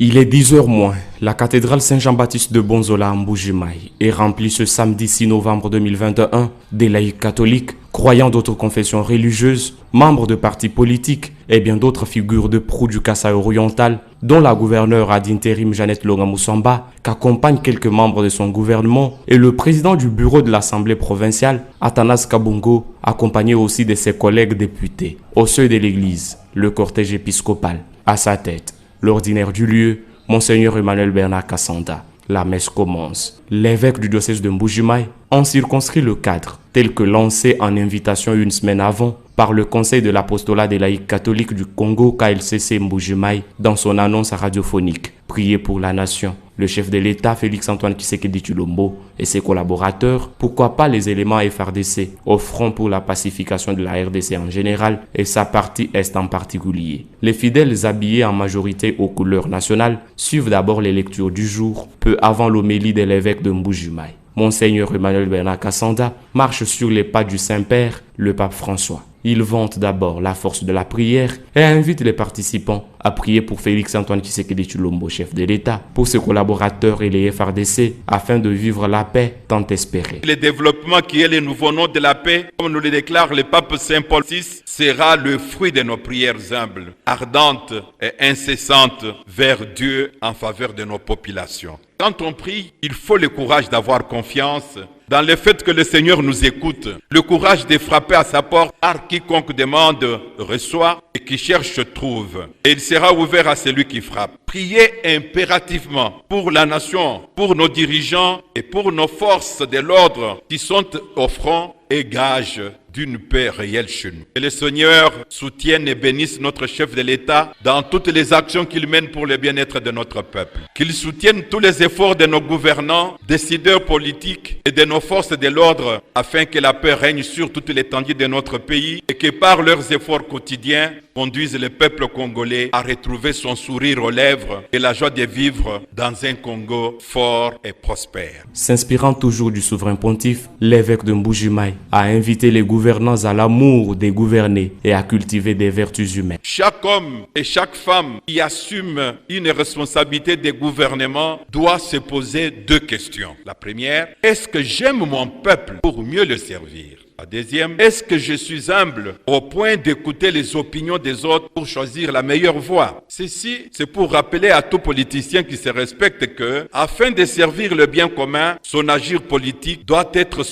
Il est 10 heures moins. La cathédrale Saint-Jean-Baptiste de Bonzola à Mbuji-Mayi est remplie ce samedi 6 novembre 2021 des laïcs catholiques, croyants d'autres confessions religieuses, membres de partis politiques et bien d'autres figures de proue du Kasaï oriental, dont la gouverneure ad intérim Jeannette Longa-Moussamba, qu'accompagnent quelques membres de son gouvernement, et le président du bureau de l'Assemblée provinciale, Athanas Kabongo, accompagné aussi de ses collègues députés. Au seuil de l'église, le cortège épiscopal, à sa tête, l'ordinaire du lieu, Monseigneur Emmanuel Bernard Kassanda. La messe commence. L'évêque du diocèse de Mbuji-Mayi en circonscrit le cadre, tel que lancé en invitation une semaine avant par le Conseil de l'apostolat des laïcs catholiques du Congo KLCC Mbuji-Mayi dans son annonce radiophonique. Priez pour la nation. Le chef de l'État, Félix-Antoine Tshisekedi Tshilombo, et ses collaborateurs, pourquoi pas les éléments FRDC, au front pour la pacification de la RDC en général et sa partie Est en particulier. Les fidèles habillés en majorité aux couleurs nationales suivent d'abord les lectures du jour, peu avant l'homélie de l'évêque de Mbuji-Mayi. Monseigneur Emmanuel Bernard Kassanda marche sur les pas du Saint-Père, le pape François. Il vante d'abord la force de la prière et invite les participants à prier pour Félix-Antoine Tshisekedi Tshilombo, chef de l'État, pour ses collaborateurs et les FRDC, afin de vivre la paix tant espérée. Le développement qui est le nouveau nom de la paix, comme nous le déclare le pape Saint Paul VI, sera le fruit de nos prières humbles, ardentes et incessantes vers Dieu en faveur de nos populations. Quand on prie, il faut le courage d'avoir confiance dans le fait que le Seigneur nous écoute, le courage de frapper à sa porte, car quiconque demande reçoit et qui cherche trouve. Et il sera ouvert à celui qui frappe. Priez impérativement pour la nation, pour nos dirigeants et pour nos forces de l'ordre qui sont au front et gages d'une paix réelle chez nous. Que le Seigneur soutienne et bénisse notre chef de l'État dans toutes les actions qu'il mène pour le bien-être de notre peuple. Qu'il soutienne tous les efforts de nos gouvernants, décideurs politiques et de nos forces de l'ordre afin que la paix règne sur toute l'étendue de notre pays et que par leurs efforts quotidiens conduisent le peuple congolais à retrouver son sourire aux lèvres et la joie de vivre dans un Congo fort et prospère. S'inspirant toujours du souverain pontife, l'évêque de Mbuji-Mayi a invité les gouvernants à l'amour des gouvernés et à cultiver des vertus humaines. Chaque homme et chaque femme qui assume une responsabilité de gouvernement doit se poser deux questions. La première, est-ce que j'aime mon peuple pour mieux le servir? La deuxième, est-ce que je suis humble au point d'écouter les opinions des autres pour choisir la meilleure voie? Ceci, c'est pour rappeler à tout politicien qui se respecte que, afin de servir le bien commun, son agir politique doit être